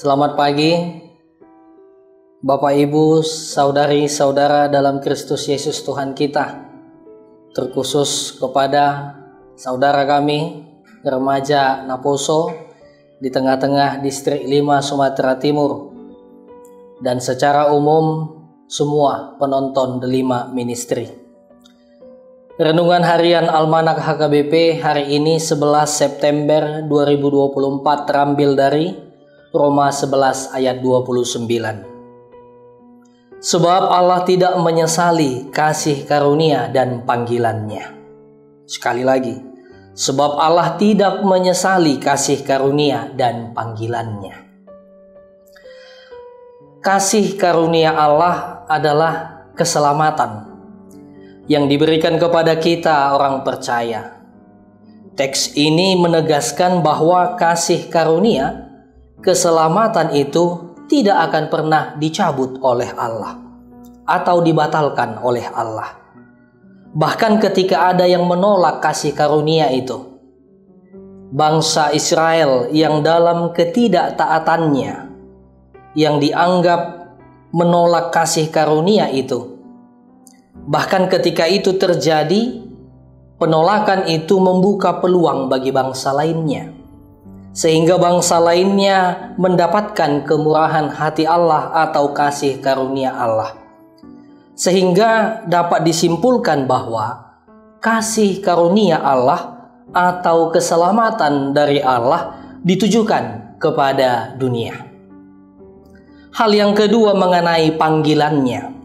Selamat pagi, Bapak Ibu, saudari-saudara dalam Kristus Yesus Tuhan kita. Terkhusus kepada saudara kami, remaja Naposo di tengah-tengah distrik 5 Sumatera Timur. Dan secara umum semua penonton The 5 Ministry. Renungan harian Almanak HKBP hari ini 11 September 2024 terambil dari Roma 11 ayat 29. Sebab Allah tidak menyesali kasih karunia dan panggilannya. Sekali lagi, sebab Allah tidak menyesali kasih karunia dan panggilannya. Kasih karunia Allah adalah keselamatan yang diberikan kepada kita orang percaya. Teks ini menegaskan bahwa kasih karunia, keselamatan itu tidak akan pernah dicabut oleh Allah atau dibatalkan oleh Allah. Bahkan ketika ada yang menolak kasih karunia itu, bangsa Israel yang dalam ketidaktaatannya, yang dianggap menolak kasih karunia itu, bahkan ketika itu terjadi, penolakan itu membuka peluang bagi bangsa lainnya, sehingga bangsa lainnya mendapatkan kemurahan hati Allah atau kasih karunia Allah. Sehingga dapat disimpulkan bahwa kasih karunia Allah atau keselamatan dari Allah ditujukan kepada dunia. Hal yang kedua mengenai panggilannya.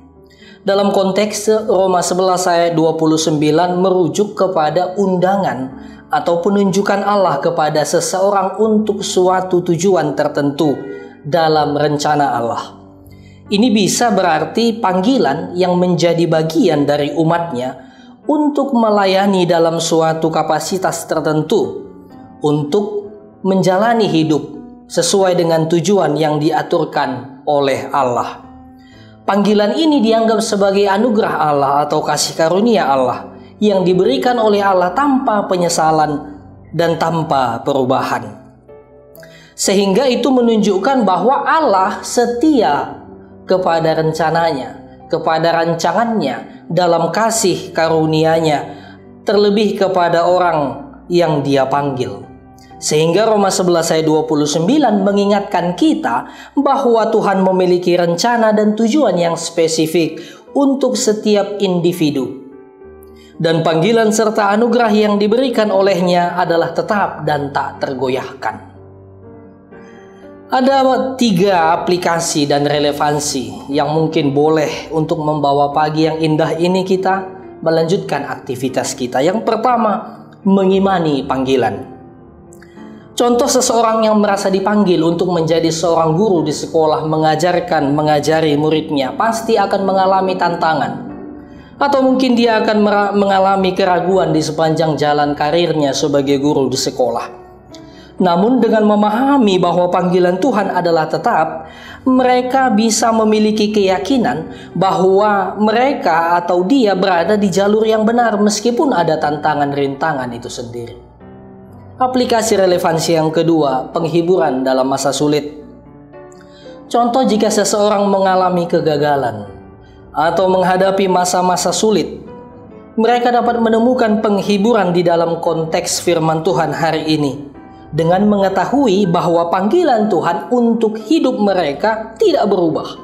Dalam konteks Roma 11 ayat 29 merujuk kepada undangan atau penunjukan Allah kepada seseorang untuk suatu tujuan tertentu dalam rencana Allah. Ini bisa berarti panggilan yang menjadi bagian dari umatnya untuk melayani dalam suatu kapasitas tertentu, untuk menjalani hidup sesuai dengan tujuan yang diaturkan oleh Allah. Panggilan ini dianggap sebagai anugerah Allah atau kasih karunia Allah yang diberikan oleh Allah tanpa penyesalan dan tanpa perubahan. Sehingga itu menunjukkan bahwa Allah setia kepada rencananya, kepada rancangannya dalam kasih karunia-Nya, terlebih kepada orang yang Dia panggil. Sehingga Roma 11 ayat 29 mengingatkan kita bahwa Tuhan memiliki rencana dan tujuan yang spesifik untuk setiap individu. Dan panggilan serta anugerah yang diberikan olehnya adalah tetap dan tak tergoyahkan. Ada 3 aplikasi dan relevansi yang mungkin boleh untuk membawa pagi yang indah ini kita melanjutkan aktivitas kita. Yang pertama, mengimani panggilan. Contoh seseorang yang merasa dipanggil untuk menjadi seorang guru di sekolah mengajari muridnya pasti akan mengalami tantangan. Atau mungkin dia akan mengalami keraguan di sepanjang jalan karirnya sebagai guru di sekolah. Namun dengan memahami bahwa panggilan Tuhan adalah tetap, mereka bisa memiliki keyakinan bahwa mereka atau dia berada di jalur yang benar meskipun ada tantangan-rintangan itu sendiri. Aplikasi relevansi yang kedua, penghiburan dalam masa sulit. Contoh jika seseorang mengalami kegagalan atau menghadapi masa-masa sulit, mereka dapat menemukan penghiburan di dalam konteks firman Tuhan hari ini dengan mengetahui bahwa panggilan Tuhan untuk hidup mereka tidak berubah.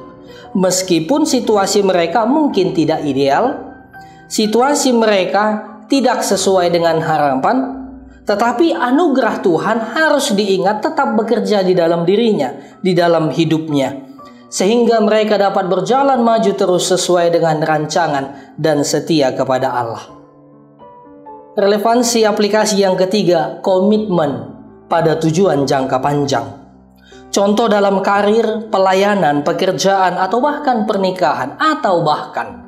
Meskipun situasi mereka mungkin tidak ideal, situasi mereka tidak sesuai dengan harapan, tetapi anugerah Tuhan harus diingat tetap bekerja di dalam dirinya, di dalam hidupnya. Sehingga mereka dapat berjalan maju terus sesuai dengan rancangan dan setia kepada Allah. Relevansi aplikasi yang ketiga, komitmen pada tujuan jangka panjang. Contoh dalam karir, pelayanan, pekerjaan, atau bahkan pernikahan, atau bahkan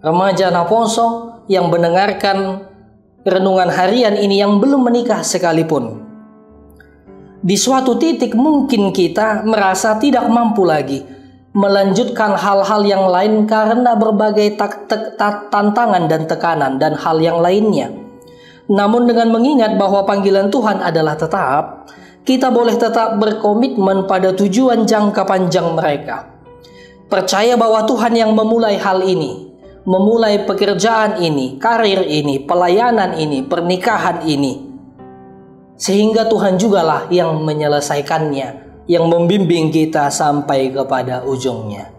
remaja Naposo yang mendengarkan renungan harian ini yang belum menikah sekalipun. Di suatu titik mungkin kita merasa tidak mampu lagi melanjutkan hal-hal yang lain karena berbagai tantangan dan tekanan dan hal yang lainnya. Namun dengan mengingat bahwa panggilan Tuhan adalah tetap, kita boleh tetap berkomitmen pada tujuan jangka panjang mereka. Percaya bahwa Tuhan yang memulai hal ini, memulai pekerjaan ini, karir ini, pelayanan ini, pernikahan ini, sehingga Tuhan jugalah yang menyelesaikannya, yang membimbing kita sampai kepada ujungnya.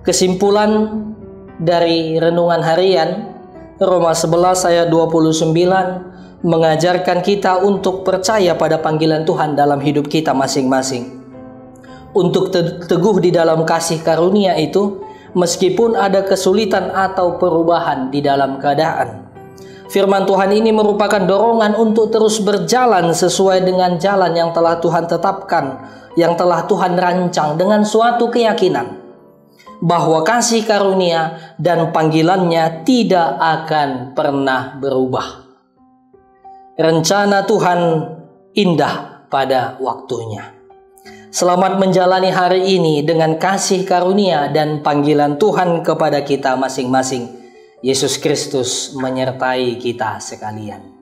Kesimpulan dari renungan harian, Roma 11 ayat 29 mengajarkan kita untuk percaya pada panggilan Tuhan dalam hidup kita masing-masing. Untuk teguh di dalam kasih karunia itu, meskipun ada kesulitan atau perubahan di dalam keadaan. Firman Tuhan ini merupakan dorongan untuk terus berjalan sesuai dengan jalan yang telah Tuhan tetapkan, yang telah Tuhan rancang, dengan suatu keyakinan bahwa kasih karunia dan panggilannya tidak akan pernah berubah. Rencana Tuhan indah pada waktunya. Selamat menjalani hari ini dengan kasih karunia dan panggilan Tuhan kepada kita masing-masing. Yesus Kristus menyertai kita sekalian.